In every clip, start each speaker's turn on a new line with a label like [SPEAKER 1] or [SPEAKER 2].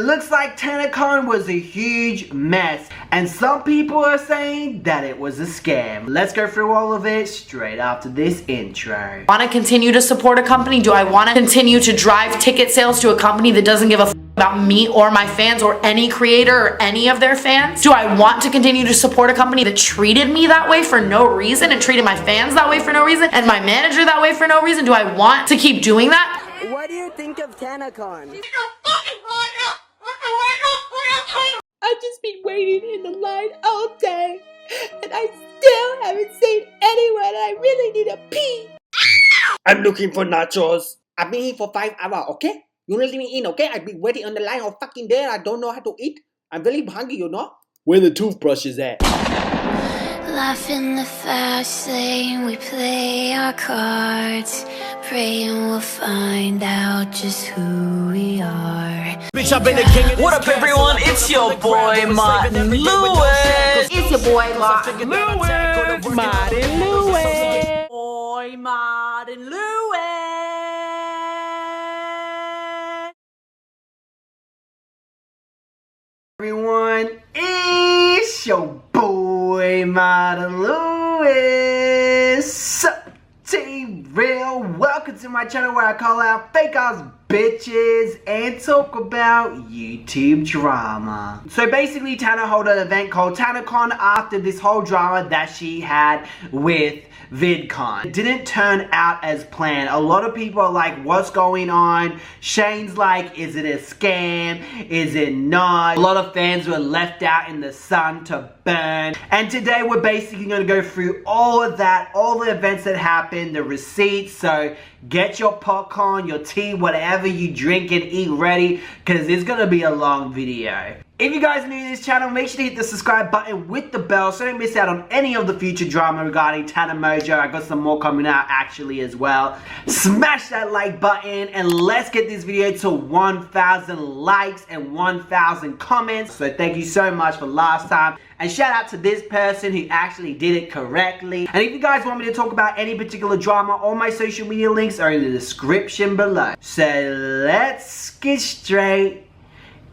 [SPEAKER 1] looks like Tanacon was a huge mess, and some people are saying that it was a scam. Let's go through all of it straight after this intro.
[SPEAKER 2] Want to continue to support a company? Do I want to continue to drive ticket sales to a company that doesn't give a f about me or my fans or any creator or any of their fans? Do I want to continue to support a company that treated me that way for no reason and treated my fans that way for no reason and my manager that way for no reason? Do I want to keep doing that?
[SPEAKER 3] What do you think of Tanacon?
[SPEAKER 4] I've just been waiting in the line all day, and I still haven't seen anyone, and I really need a pee.
[SPEAKER 5] I'm looking for nachos. I've been here for 5 hours, okay? You let me in, okay? I've been waiting on the line all fucking day. I don't know how to eat. I'm really hungry, you know? Where the toothbrush is at?
[SPEAKER 6] Life in the fast lane, we play our cards, praying we'll find out just who we are.
[SPEAKER 7] Bitch, I've been a king. What up, everyone? It's your boy, Martin Lewis.
[SPEAKER 2] It's your boy, Martin Lewis.
[SPEAKER 4] Martin Lewis.
[SPEAKER 2] Boy, Martin Lewis.
[SPEAKER 1] Everyone, it's your boy Martin Lewis. T-Real, welcome to my channel where I call out fake ass bitches and talk about YouTube drama. So basically, Tana held an event called Tanacon after this whole drama that she had with VidCon. It didn't turn out as planned. A lot of people are like, what's going on? Shane's like, is it a scam? Is it not? A lot of fans were left out in the sun to burn. And today we're basically going to go through all of that, all the events that happened, the receipts. So get your popcorn, your tea, whatever you drink and eat ready, because it's going to be a long video. If you guys are new to this channel, make sure to hit the subscribe button with the bell so you don't miss out on any of the future drama regarding Tana Mojo. I got some more coming out actually as well. Smash that like button and let's get this video to 1,000 likes and 1,000 comments. So thank you so much for last time. And shout out to this person who actually did it correctly. And if you guys want me to talk about any particular drama, all my social media links are in the description below. So let's get straight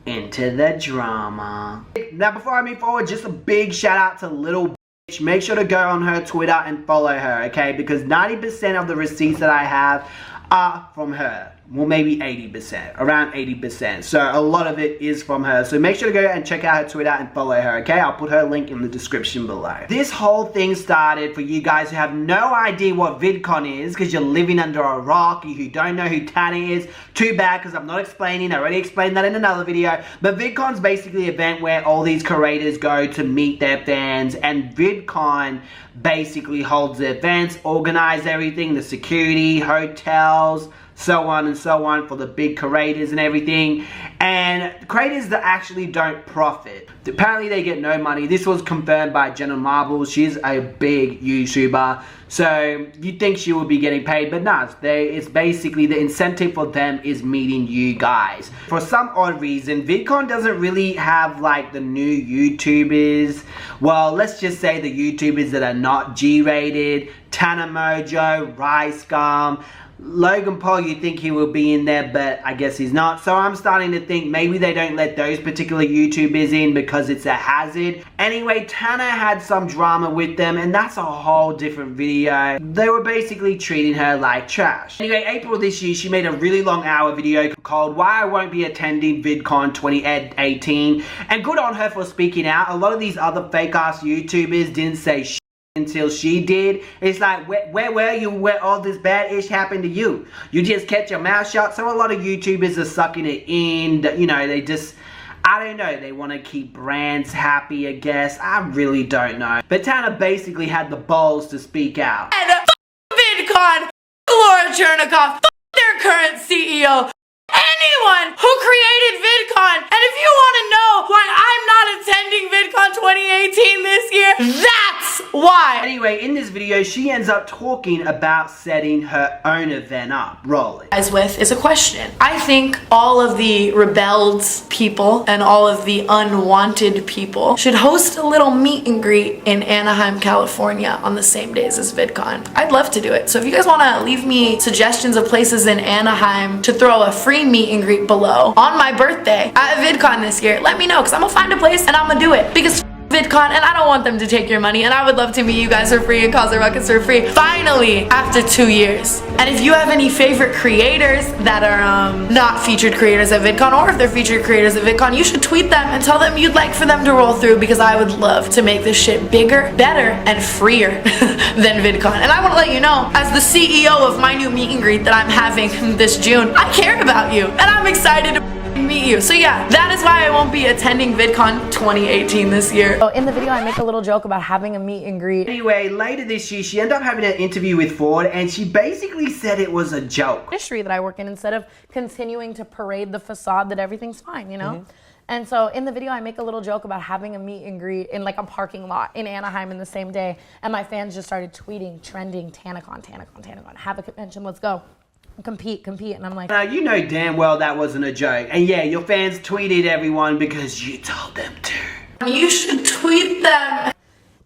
[SPEAKER 1] into the drama. Now before I move forward, just a big shout out to Little Bitch. Make sure to go on her Twitter and follow her, okay? Because 90% of the receipts that I have are from her. Well, maybe 80%, around 80%. So a lot of it is from her. So make sure to go and check out her Twitter and follow her, okay? I'll put her link in the description below. This whole thing started, for you guys who have no idea what VidCon is, because you're living under a rock, you don't know who Tana is, too bad, because I'm not explaining. I already explained that in another video. But VidCon's basically an event where all these creators go to meet their fans, and VidCon basically holds the events, organize everything, the security, hotels, so on and so on for the big creators and everything. And creators that actually don't profit, apparently they get no money. This was confirmed by Jenna Marbles. She's a big YouTuber, so you'd think she would be getting paid, but no, it's basically the incentive for them is meeting you guys. For some odd reason, VidCon doesn't really have like the new YouTubers. Well, let's just say the YouTubers that are not G-rated. Tana Mojo, Rice Gum, Logan Paul, you think he will be in there, but I guess he's not. So I'm starting to think maybe they don't let those particular YouTubers in because it's a hazard. Anyway, Tana had some drama with them, and that's a whole different video. They were basically treating her like trash. Anyway, April this year, she made a really long hour video called Why I Won't Be Attending VidCon 2018. And good on her for speaking out. A lot of these other fake ass YouTubers didn't say shit until she did. It's like, where were you where all this bad ish happened to you? You just kept your mouth shut. So a lot of YouTubers are sucking it in. You know, they just, I don't know, they want to keep brands happy, I guess. I really don't know. But Tana basically had the balls to speak out.
[SPEAKER 2] And VidCon, Laura Chernikov, their current CEO, anyone who created VidCon. And if you want to know why I'm not attending VidCon 2018 this year, that's why.
[SPEAKER 1] anyway, in this video, she ends up talking about setting her own event up. Roll it.
[SPEAKER 2] Guys with is a question. I think all of the rebelled people and all of the unwanted people should host a little meet and greet in Anaheim, California on the same days as VidCon. I'd love to do it. So if you guys want to leave me suggestions of places in Anaheim to throw a free meet and greet below on my birthday at VidCon this year, let me know, because I'm gonna find a place and I'm gonna do it. Because VidCon, and I don't want them to take your money, and I would love to meet you guys for free and cause a ruckus for free, finally, after 2 years. And if you have any favorite creators that are not featured creators at VidCon, or if they're featured creators at VidCon, you should tweet them and tell them you'd like for them to roll through, because I would love to make this shit bigger, better, and freer than VidCon. And I want to let you know, as the CEO of my new meet and greet that I'm having this June, I care about you, and I'm excited to meet you. So yeah, that is why I won't be attending VidCon 2018 this year. So in the video, I make a little joke about having a meet and greet.
[SPEAKER 1] Anyway, later this year, she ended up having an interview with Ford, and she basically said it was a joke.
[SPEAKER 2] Industry that I work in, instead of continuing to parade the facade that everything's fine, you know? And so in the video, I make a little joke about having a meet and greet in like a parking lot in Anaheim in the same day. And my fans just started tweeting, trending, Tanacon, Tanacon, Tanacon, have a convention, let's go. Compete, and I'm like,
[SPEAKER 1] now you know damn well that wasn't a joke. And yeah, your fans tweeted everyone because you told them to.
[SPEAKER 2] you should tweet them.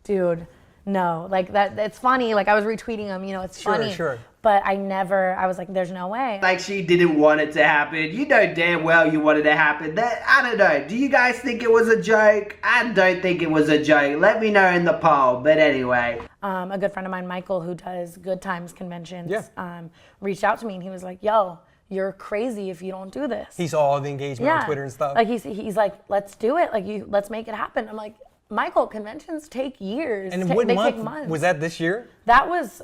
[SPEAKER 8] Dude, no, like that, it's funny. Like I was retweeting them, you know, it's funny.
[SPEAKER 9] Sure.
[SPEAKER 8] But I was like, there's no way.
[SPEAKER 1] Like she didn't want it to happen. You know damn well you wanted it to happen. That, I don't know. Do you guys think it was a joke? I don't think it was a joke. Let me know in the poll. But anyway.
[SPEAKER 8] A good friend of mine, Michael, who does Good Times conventions, reached out to me and he was like, yo, you're crazy if you don't do this.
[SPEAKER 9] He saw all the engagement on Twitter and stuff.
[SPEAKER 8] Like he's like, let's do it. Like let's make it happen. I'm like, Michael, conventions take years.
[SPEAKER 9] And what
[SPEAKER 8] they
[SPEAKER 9] month?
[SPEAKER 8] take months.
[SPEAKER 9] Was that this year?
[SPEAKER 8] That was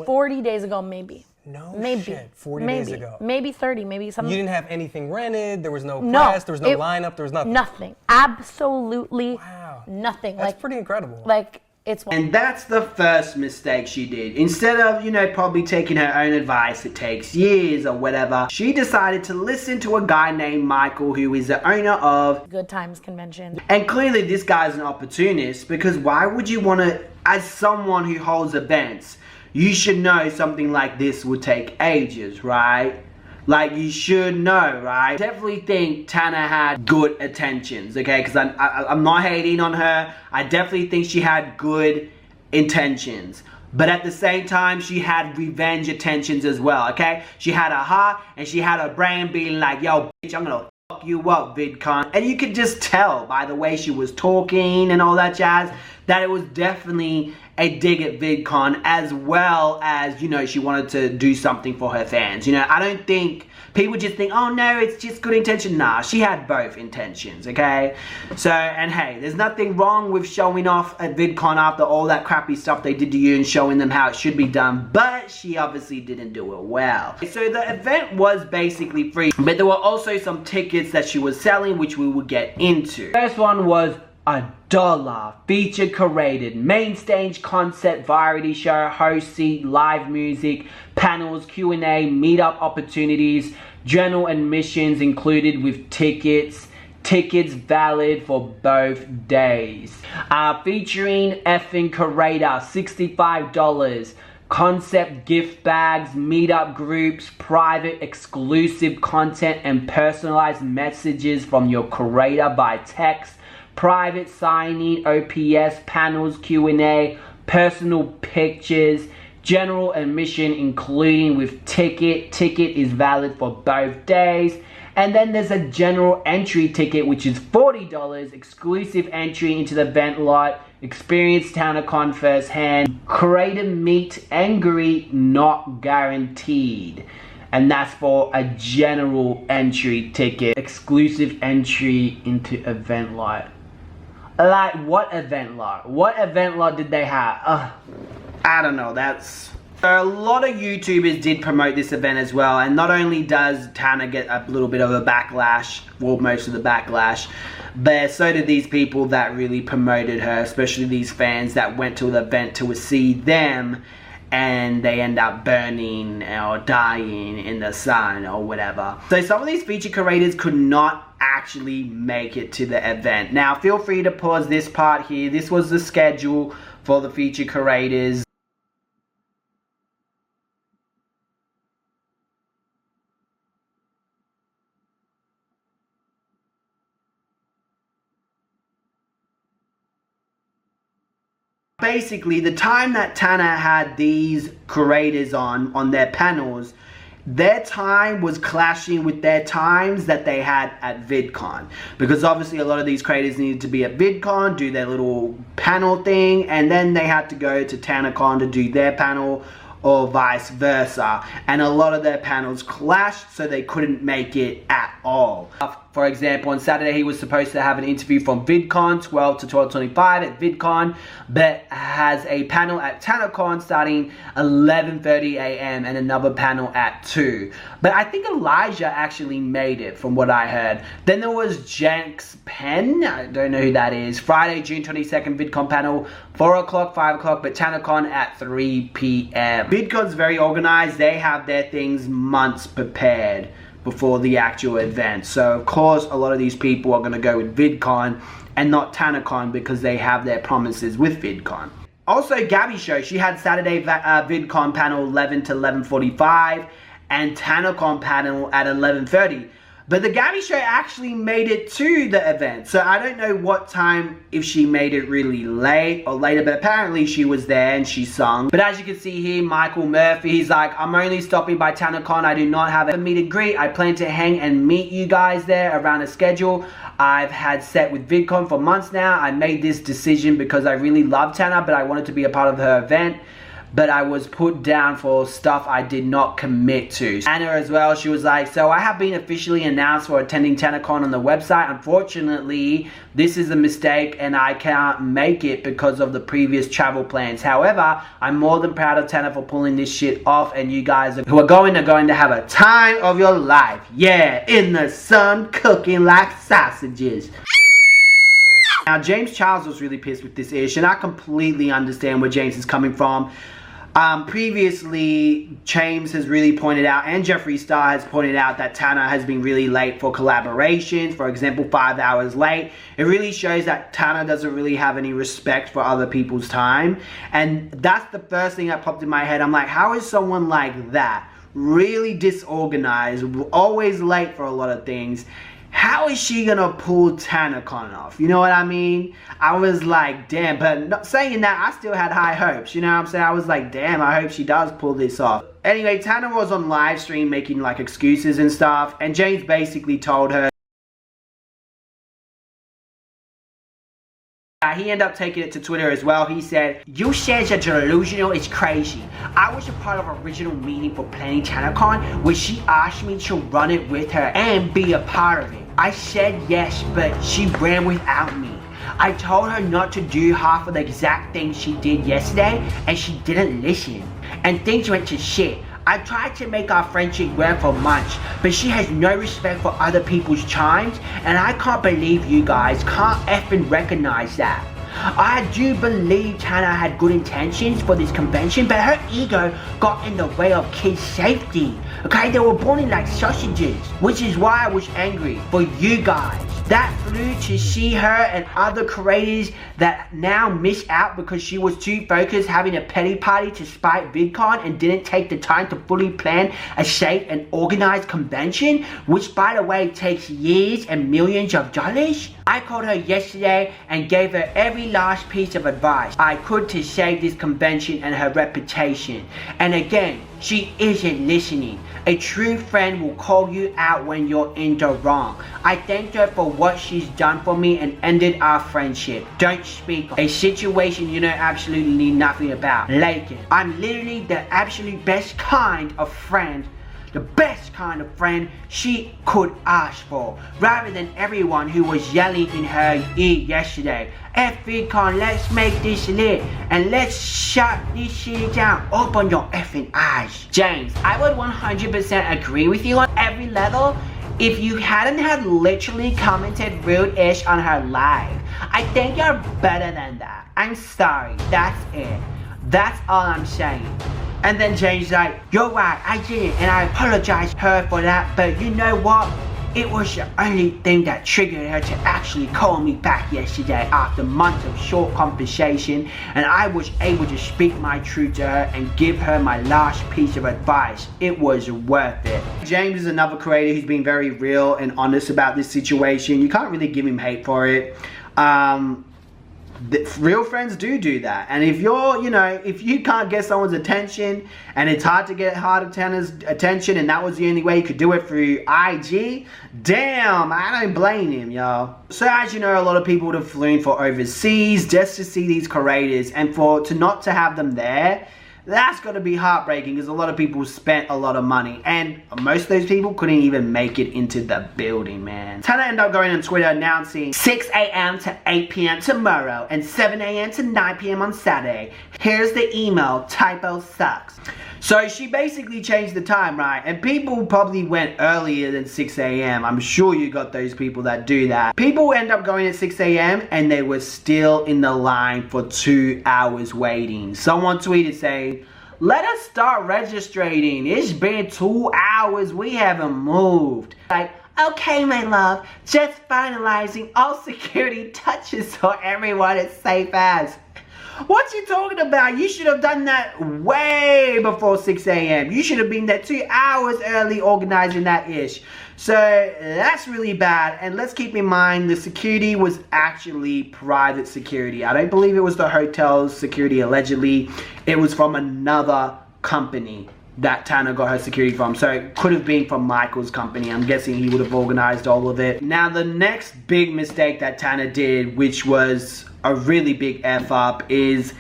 [SPEAKER 8] 40 days ago, maybe.
[SPEAKER 9] No
[SPEAKER 8] maybe.
[SPEAKER 9] shit, 40 days ago.
[SPEAKER 8] Maybe 30, maybe something.
[SPEAKER 9] You didn't have anything rented, there was no press, there was no lineup, there was nothing.
[SPEAKER 8] Nothing. Absolutely nothing.
[SPEAKER 9] That's pretty incredible.
[SPEAKER 8] Like, it's...
[SPEAKER 1] And that's the first mistake she did. Instead of, you know, probably taking her own advice, it takes years or whatever, she decided to listen to a guy named Michael, who is the owner of
[SPEAKER 8] Good Times Convention.
[SPEAKER 1] And clearly this guy's an opportunist, because why would you want to, as someone who holds events, you should know something like this would take ages, right? Like, you should know, right? Definitely think Tana had good intentions, okay? Because I'm not hating on her. I definitely think she had good intentions. But at the same time, she had revenge intentions as well, okay? She had a heart and she had a brain being like, yo, bitch, I'm gonna fuck you up, VidCon. And you could just tell by the way she was talking and all that jazz that it was definitely a dig at VidCon, as well as, you know, she wanted to do something for her fans. You know, I don't think people just think, oh no, it's just good intention. Nah, she had both intentions, okay? So, and hey, there's nothing wrong with showing off at VidCon after all that crappy stuff they did to you and showing them how it should be done, but she obviously didn't do it well. So the event was basically free, but there were also some tickets that she was selling, which we will get into. First one was $1 feature curated main stage concept variety show, host seat, live music, panels, Q&A, meetup opportunities, general admissions included with tickets valid for both days. Featuring effing curator, $65. Concept gift bags, meetup groups, private exclusive content and personalized messages from your curator by text, private signing, OPS, panels, Q&A, personal pictures, general admission including with ticket. Ticket is valid for both days. And then there's a general entry ticket, which is $40, exclusive entry into the event lot, experience Tanacon firsthand, creator meet and greet not guaranteed. And that's for a general entry ticket, exclusive entry into event lot. Like, what event lot? What event lot did they have? I don't know, that's... So a lot of YouTubers did promote this event as well, and not only does Tana get a little bit of a backlash, well, most of the backlash, but so did these people that really promoted her, especially these fans that went to the event to see them, and they end up burning or dying in the sun or whatever. So some of these feature curators could not actually make it to the event. Now feel free to pause this part here. This was the schedule for the featured curators. Basically, the time that Tana had these curators on their panels, their time was clashing with their times that they had at VidCon. Because obviously a lot of these creators needed to be at VidCon, do their little panel thing, and then they had to go to Tanacon to do their panel, or vice versa. And a lot of their panels clashed, so they couldn't make it at all. For example, on Saturday he was supposed to have an interview from VidCon, 12 to 12:25 at VidCon, but has a panel at Tanacon starting 11:30 a.m. and another panel at 2. But I think Elijah actually made it from what I heard. Then there was Jenks Penn, I don't know who that is, Friday, June 22nd VidCon panel, 4 o'clock, 5 o'clock, but Tanacon at 3 p.m. VidCon's very organized, they have their things months prepared before the actual event. So of course a lot of these people are going to go with VidCon and not Tanacon because they have their promises with VidCon. Also, Gabby's show, she had Saturday VidCon panel 11 to 11:45 and Tanacon panel at 11:30. But the Gabby show actually made it to the event. So I don't know what time, if she made it really late or later, but apparently she was there and she sung. But as you can see here, Michael Murphy, he's like, I'm only stopping by Tanacon. I do not have a meet and greet. I plan to hang and meet you guys there around a schedule I've had set with VidCon for months now. I made this decision because I really love Tana, but I wanted to be a part of her event. But I was put down for stuff I did not commit to. Anna as well, she was like, so I have been officially announced for attending Tanacon on the website. Unfortunately, this is a mistake and I can't make it because of the previous travel plans. However, I'm more than proud of Tana for pulling this shit off, and you guys who are going to have a time of your life. Yeah, in the sun, cooking like sausages. Now, James Charles was really pissed with this ish, and I completely understand where James is coming from. Previously, James has really pointed out, and Jeffree Star has pointed out, that Tana has been really late for collaborations. For example, 5 hours late. It really shows that Tana doesn't really have any respect for other people's time. And that's the first thing that popped in my head. I'm like, how is someone like that, really disorganized, always late for a lot of things, how is she gonna pull Tanacon off? You know what I mean? I was like, damn, but not saying that, I still had high hopes. You know what I'm saying? I was like, damn, I hope she does pull this off. Anyway, Tana was on live stream making like excuses and stuff, and James basically told her, he ended up taking it to Twitter as well. He said, you said you're delusional, it's crazy. I was a part of an original meeting for planning Tanacon where she asked me to run it with her and be a part of it. I said yes, but she ran without me. I told her not to do half of the exact thing she did yesterday, and she didn't listen. And things went to shit. I tried to make our friendship work for months, but she has no respect for other people's chimes, and I can't believe you guys can't effing recognize that. I do believe Tana had good intentions for this convention, but her ego got in the way of kids' safety. Okay, they were born in like sausages, which is why I was angry for you guys. That flew to see her and other creators that now miss out because she was too focused having a petty party to spite VidCon and didn't take the time to fully plan a safe and organized convention, which by the way takes years and millions of dollars. I called her yesterday and gave her every last piece of advice I could to save this convention and her reputation. And again, she isn't listening. A true friend will call you out when you're in the wrong. I thanked her for what she's done for me and ended our friendship. Don't speak of a situation you know absolutely nothing about. Lakin, I'm literally the absolute best kind of friend, the best kind of friend she could ask for, rather than everyone who was yelling in her ear yesterday. F VidCon, let's make this lit, and let's shut this shit down. Open your effing eyes. James, I would 100% agree with you on every level if you hadn't had literally commented rude-ish on her live. I think you're better than that. I'm sorry, that's it. That's all I'm saying. And then James like, you're right, I did, and I apologize to her for that, but you know what? It was the only thing that triggered her to actually call me back yesterday after months of short conversation, and I was able to speak my truth to her and give her my last piece of advice. It was worth it. James is another creator who's been very real and honest about this situation. You can't really give him hate for it. Real friends do that, and if you're, if you can't get someone's attention, and it's hard to get Tana's attention, and that was the only way you could do it through IG, damn, I don't blame him, y'all. So as you know, a lot of people would have flown for overseas just to see these creators, and not to have them there, that's got to be heartbreaking, because a lot of people spent a lot of money, and most of those people couldn't even make it into the building, man. Tana ended up going on Twitter announcing 6 a.m. to 8 p.m. tomorrow and 7 a.m. to 9 p.m. on Saturday. Here's the email, typo sucks. So she basically changed the time, right? And people probably went earlier than 6 a.m. I'm sure you got those people that do that. People end up going at 6 a.m. and they were still in the line for 2 hours waiting. Someone tweeted saying, "Let us start registering. It's been 2 hours. We haven't moved." Like, okay, my love, just finalizing all security touches so everyone is safe as. What you talking about? You should have done that way before 6 a.m. You should have been there 2 hours early organizing that ish. So that's really bad. And let's keep in mind the security was actually private security. I don't believe it was the hotel's security allegedly. It was from another company that Tana got her security from. So it could have been from Michael's company. I'm guessing he would have organized all of it. Now the next big mistake that Tana did, which was a really big F up, is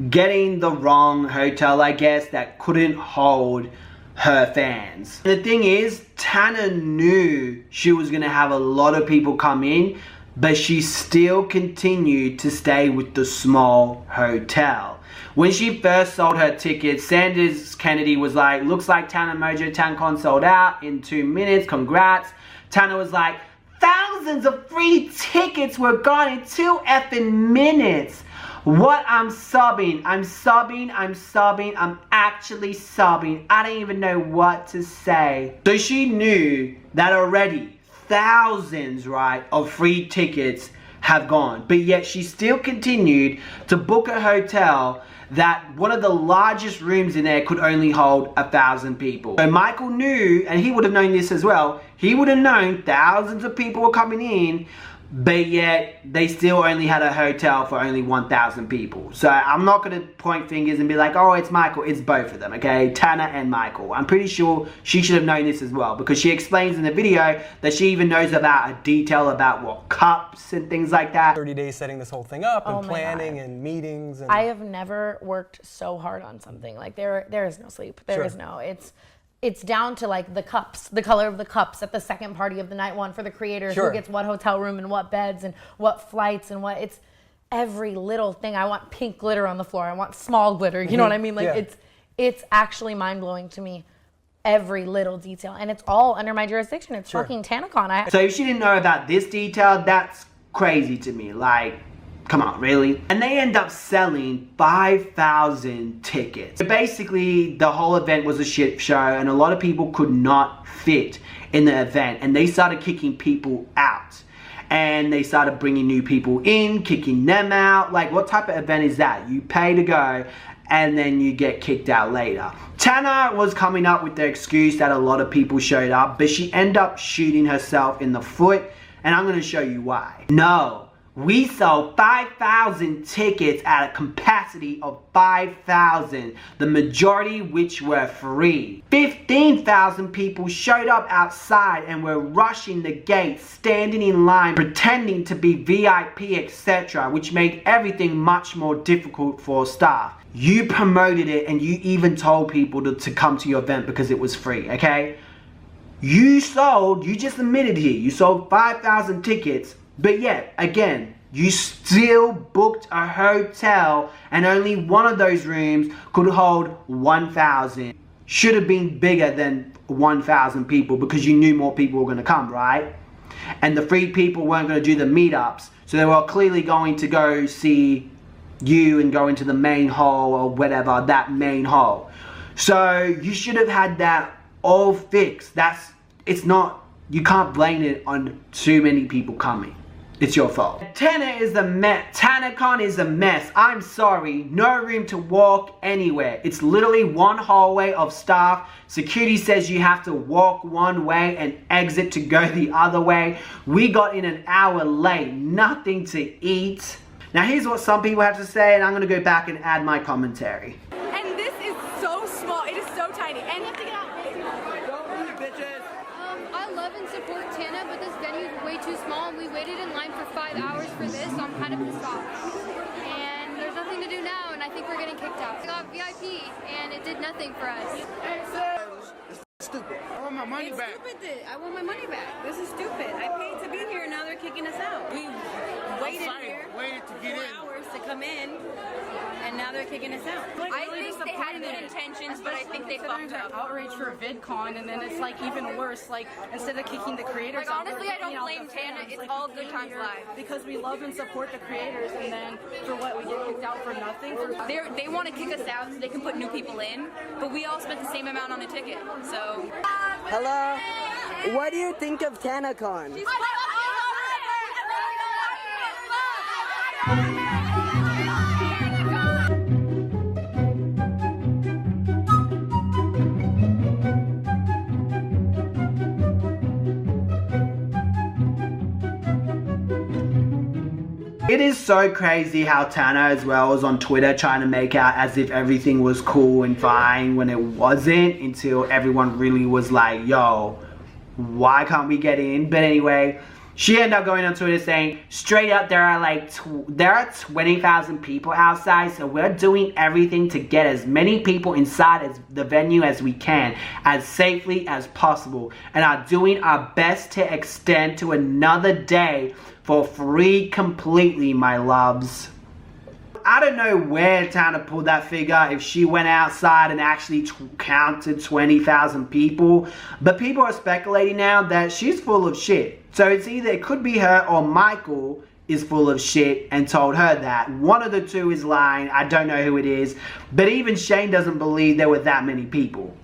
[SPEAKER 1] getting the wrong hotel, I guess, that couldn't hold her fans. The thing is, Tana knew she was gonna have a lot of people come in, but she still continued to stay with the small hotel. When she first sold her tickets, Sanders Kennedy was like, "Looks like Tana Mojo Tanacon sold out in 2 minutes, congrats." Tana was like, "Thousands of free tickets were gone in 2 effing minutes. What? I'm sobbing. I'm sobbing. I'm sobbing. I'm actually sobbing. I don't even know what to say." So she knew that already thousands, right, of free tickets have gone. But yet she still continued to book a hotel that one of the largest rooms in there could only hold 1,000 people. So Michael knew, and he would have known this as well, he would have known thousands of people were coming in, but yet they still only had a hotel for only 1,000 people. So I'm not going to point fingers and be like, oh, it's Michael. It's both of them, okay? Tana and Michael. I'm pretty sure she should have known this as well, because she explains in the video that she even knows about a detail about what cups and things like that.
[SPEAKER 9] 30 days setting this whole thing up and planning and meetings. And
[SPEAKER 8] I have never worked so hard on something. Like there is no sleep. There is no, it's down to like the cups, the color of the cups at the second party of the night one for the creators, who gets what hotel room and what beds and what flights and what, it's every little thing. I want pink glitter on the floor. I want small glitter. You know what I mean? Like it's actually mind blowing to me, every little detail, and it's all under my jurisdiction. It's fucking Tanacon.
[SPEAKER 1] So if she didn't know about this detail, that's crazy to me. Like, come on, really? And they end up selling 5,000 tickets. So basically, the whole event was a shit show, and a lot of people could not fit in the event, and they started kicking people out. And they started bringing new people in, kicking them out. Like, what type of event is that? You pay to go, and then you get kicked out later. Tana was coming up with the excuse that a lot of people showed up, but she ended up shooting herself in the foot, and I'm gonna show you why. No. We sold 5,000 tickets at a capacity of 5,000, the majority which were free. 15,000 people showed up outside and were rushing the gates, standing in line, pretending to be VIP, etc., which made everything much more difficult for staff. You promoted it, and you even told people to come to your event because it was free, okay? You just admitted here, you sold 5,000 tickets, but yet, again, you still booked a hotel and only one of those rooms could hold 1,000. Should have been bigger than 1,000 people because you knew more people were going to come, right? And the free people weren't going to do the meetups, so they were clearly going to go see you and go into the main hall or whatever, that main hall. So you should have had that all fixed. It's not you can't blame it on too many people coming. It's your fault. Tanacon is a mess. I'm sorry. No room to walk anywhere. It's literally one hallway of staff. Security says you have to walk one way and exit to go the other way. We got in an hour late. Nothing to eat. Now here's what some people have to say, and I'm gonna go back and add my commentary.
[SPEAKER 10] And this is so small. It is so tiny. And you have to get out.
[SPEAKER 11] I love and support Tana, but this venue is way too small, and we waited in line for 5 hours for this, so I'm kind of pissed off. And there's nothing to do now, and I think we're getting kicked out. We got VIP, and it did nothing for us.
[SPEAKER 12] It's stupid. I want my money back.
[SPEAKER 10] I want my money back. This is stupid. I paid to be here, and now they're kicking us out. We waited here
[SPEAKER 12] to get
[SPEAKER 10] 4 hours to come in, and now they're kicking us out.
[SPEAKER 11] I think they had good intentions, but I think they fucked up.
[SPEAKER 13] Outrage for VidCon, and then it's like even worse. Like instead of kicking the creators out,
[SPEAKER 11] Honestly, I don't blame Tana. It's all Good Times Live.
[SPEAKER 13] Because we love and support the creators, and then for what, we get kicked out for nothing?
[SPEAKER 11] They want to kick us out so they can put new people in, but we all spent the same amount on a ticket, so.
[SPEAKER 3] Hello? What do you think of Tanacon?
[SPEAKER 1] It is so crazy how Tana as well was on Twitter trying to make out as if everything was cool and fine when it wasn't, until everyone really was like, yo, why can't we get in? But anyway, she ended up going on Twitter saying, straight up, there are 20,000 people outside, so we're doing everything to get as many people inside as the venue as we can, as safely as possible, and are doing our best to extend to another day for free completely, my loves. I don't know where Tana pulled that figure, if she went outside and actually counted 20,000 people, but people are speculating now that she's full of shit. So it's either, it could be her or Michael is full of shit and told her that. One of the two is lying. I don't know who it is, but even Shane doesn't believe there were that many people.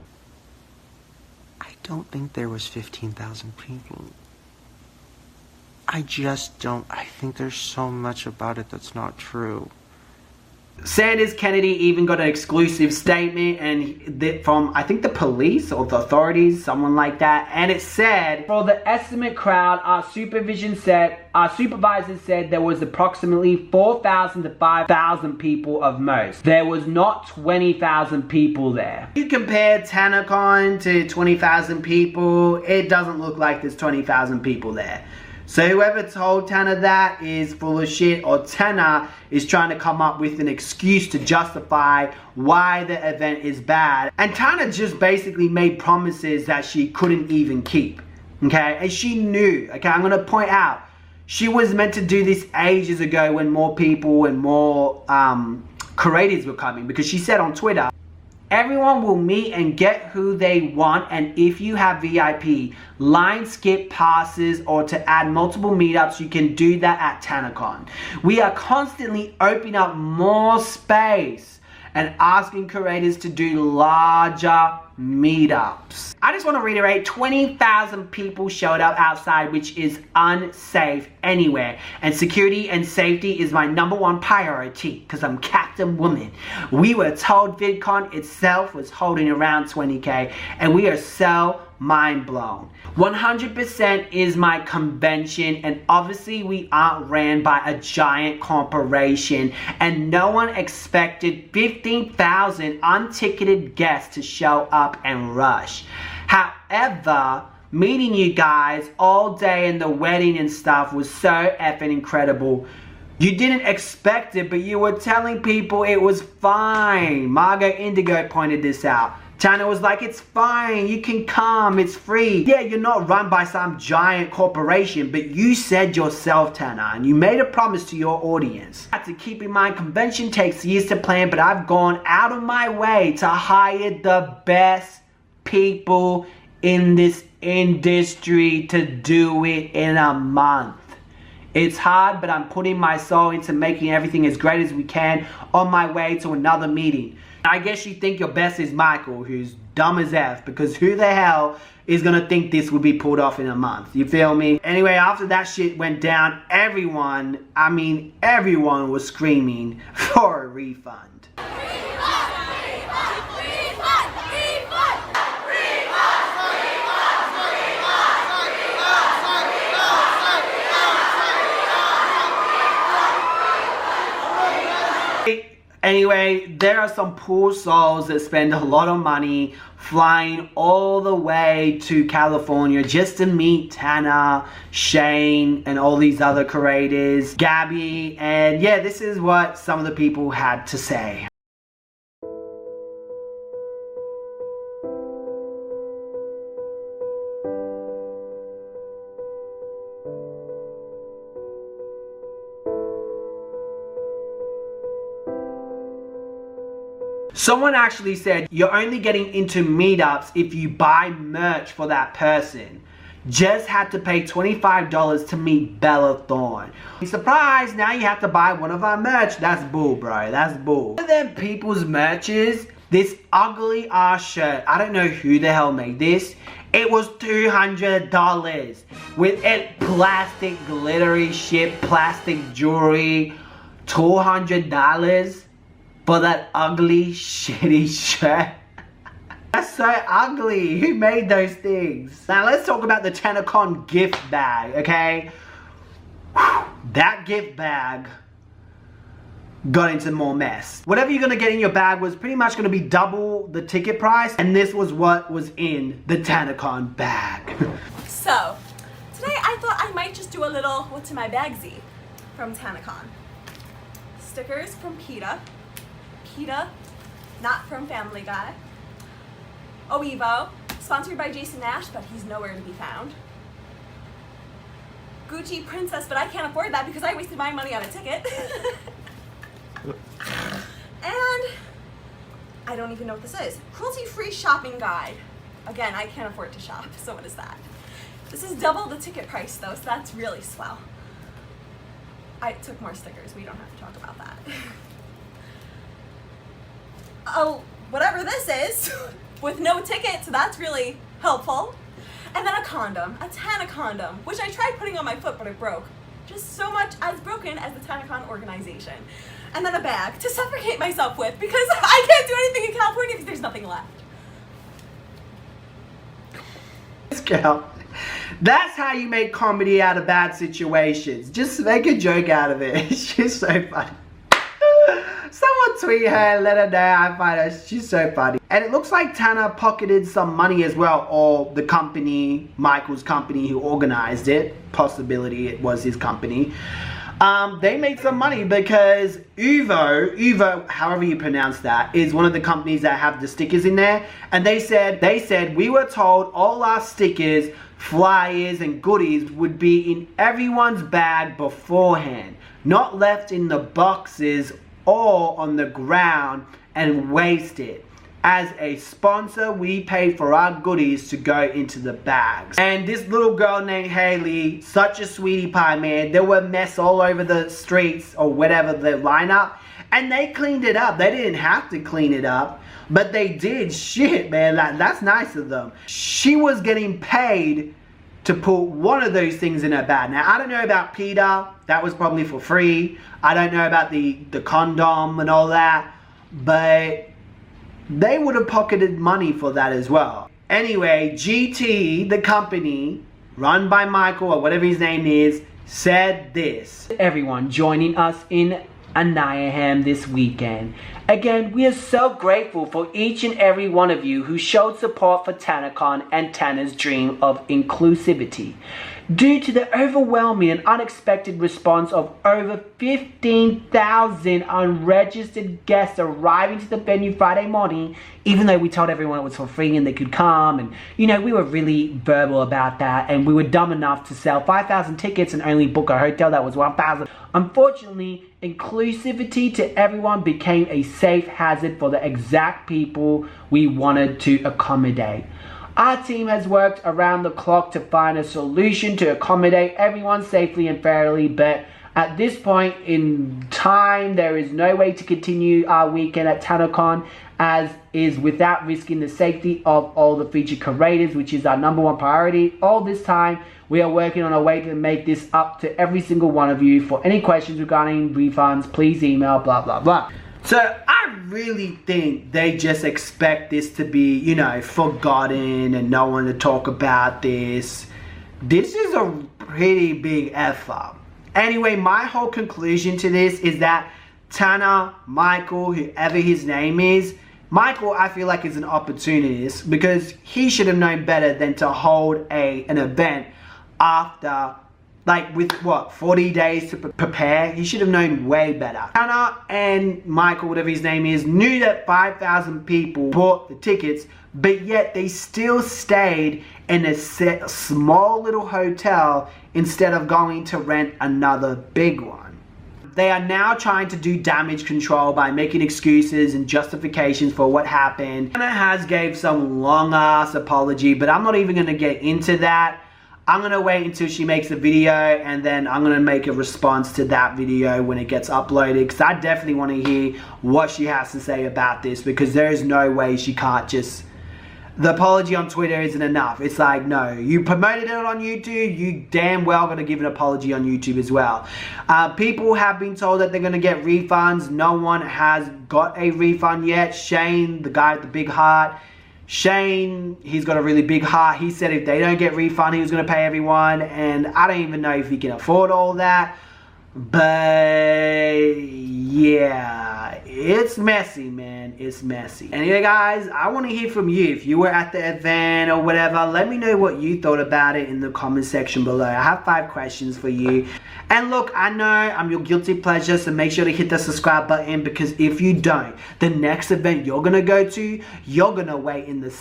[SPEAKER 14] I don't think there was 15,000 people. I just don't. I think there's so much about it that's not true.
[SPEAKER 1] Sanders Kennedy even got an exclusive statement and from, I think, the police or the authorities, someone like that, and it said, for the estimate crowd, our supervisor said there was approximately 4,000 to 5,000 people of most. There was not 20,000 people there. If you compare Tanacon to 20,000 people, it doesn't look like there's 20,000 people there. So whoever told Tana that is full of shit, or Tana is trying to come up with an excuse to justify why the event is bad. And Tana just basically made promises that she couldn't even keep, okay? And she knew, okay? I'm gonna point out, she was meant to do this ages ago when more people and more creators were coming, because she said on Twitter, everyone will meet and get who they want, and if you have VIP, line skip passes, or to add multiple meetups, you can do that at Tanacon. We are constantly opening up more space and asking creators to do larger meetups. I just want to reiterate, 20,000 people showed up outside, which is unsafe anywhere, and security and safety is my #1 priority because I'm Captain Woman. We were told VidCon itself was holding around 20K, and we are so mind blown. 100% is my convention, and obviously we aren't ran by a giant corporation, and no one expected 15,000 unticketed guests to show up and rush. However, meeting you guys all day in the wedding and stuff was so effing incredible. You didn't expect it, but you were telling people it was fine. Margot Indigo pointed this out. Tana was like, it's fine, you can come, it's free. Yeah, you're not run by some giant corporation, but you said yourself, Tana, and you made a promise to your audience. To keep in mind, convention takes years to plan, but I've gone out of my way to hire the best people in this industry to do it in a month. It's hard, but I'm putting my soul into making everything as great as we can on my way to another meeting. I guess you think your best is Michael, who's dumb as F, because who the hell is gonna think this would be pulled off in a month? You feel me? Anyway, after that shit went down, everyone was screaming for a refund. Anyway, there are some poor souls that spend a lot of money flying all the way to California just to meet Tana, Shane, and all these other creators, Gabby, and yeah, this is what some of the people had to say. Someone actually said you're only getting into meetups if you buy merch for that person. Just had to pay $25 to meet Bella Thorne. Surprise, now you have to buy one of our merch. That's bull, bro. That's bull. One of them people's merches, this ugly ass shirt. I don't know who the hell made this. It was $200 with it plastic glittery shit, plastic jewelry. $200 for that ugly, shitty shirt. That's so ugly. Who made those things? Now let's talk about the Tanacon gift bag, okay? Whew, that gift bag got into more mess. Whatever you're gonna get in your bag was pretty much gonna be double the ticket price, and this was what was in the Tanacon bag.
[SPEAKER 15] So, today I thought I might just do a little what's in my bagsy from Tanacon. Stickers from PETA. PETA, not from Family Guy. Oevo, sponsored by Jason Nash, but he's nowhere to be found. Gucci Princess, but I can't afford that because I wasted my money on a ticket. And I don't even know what this is. Cruelty-free shopping guide. Again, I can't afford to shop, so what is that? This is double the ticket price though, so that's really swell. I took more stickers, we don't have to talk about that. Oh, whatever this is, with no ticket, so that's really helpful. And then a condom, a Tanacon, which I tried putting on my foot, but it broke. Just so much as broken as the Tanacon organization. And then a bag to suffocate myself with because I can't do anything in California because there's nothing left.
[SPEAKER 1] This girl, that's how you make comedy out of bad situations. Just make a joke out of it. She's so funny. Someone tweet her and let her know. I find her, she's so funny. And it looks like Tana pocketed some money as well, or the company, Michael's company who organized it, possibility it was his company. They made some money because Uvo, however you pronounce that, is one of the companies that have the stickers in there. And they said, we were told all our stickers, flyers and goodies would be in everyone's bag beforehand, not left in the boxes or on the ground and wasted. As a sponsor, we paid for our goodies to go into the bags. And this little girl named Haley, such a sweetie pie, man. There were mess all over the streets or whatever the lineup, and they cleaned it up. They didn't have to clean it up, but they did. Shit, man, that's nice of them. She was getting paid to put one of those things in her bag. Now, I don't know about PETA. That was probably for free. I don't know about the condom and all that, but they would have pocketed money for that as well. Anyway, GT, the company, run by Michael or whatever his name is, said this. Everyone joining us in Anaheim this weekend. Again, we are so grateful for each and every one of you who showed support for Tanacon and Tana's dream of inclusivity. Due to the overwhelming and unexpected response of over 15,000 unregistered guests arriving to the venue Friday morning, even though we told everyone it was for free and they could come, and you know, we were really verbal about that, and we were dumb enough to sell 5,000 tickets and only book a hotel that was 1,000. Unfortunately, inclusivity to everyone became a safe hazard for the exact people we wanted to accommodate. Our team has worked around the clock to find a solution to accommodate everyone safely and fairly, but at this point in time, there is no way to continue our weekend at Tanacon as is without risking the safety of all the featured creators, which is our #1 priority. All this time, we are working on a way to make this up to every single one of you. For any questions regarding refunds, please email blah blah blah. So I really think they just expect this to be, you know, forgotten and no one to talk about this. This is a pretty big F up. Anyway, my whole conclusion to this is that Tanner, Michael, whoever his name is, Michael, I feel like is an opportunist because he should have known better than to hold an event after, like, with what, 40 days to prepare. He should have known way better. Tanner and Michael, whatever his name is, knew that 5,000 people bought the tickets, but yet they still stayed in a small little hotel instead of going to rent another big one. They are now trying to do damage control by making excuses and justifications for what happened. Tanner has gave some long ass apology, but I'm not even going to get into that. I'm going to wait until she makes a video and then I'm going to make a response to that video when it gets uploaded, because I definitely want to hear what she has to say about this, because there is no way she can't just... The apology on Twitter isn't enough. It's like, no, you promoted it on YouTube, you damn well got to give an apology on YouTube as well. People have been told that they're going to get refunds. No one has got a refund yet. Shane, the guy with the big heart, Shane, he's got a really big heart. He said if they don't get refund, he was going to pay everyone. And I don't even know if he can afford all that. But yeah, it's messy, man. It's messy. Anyway, guys, I want to hear from you. If you were at the event or whatever, let me know what you thought about it in the comment section below. I have 5 questions for you. And look, I know I'm your guilty pleasure, so make sure to hit the subscribe button, because if you don't, the next event you're going to go to, you're going to wait in the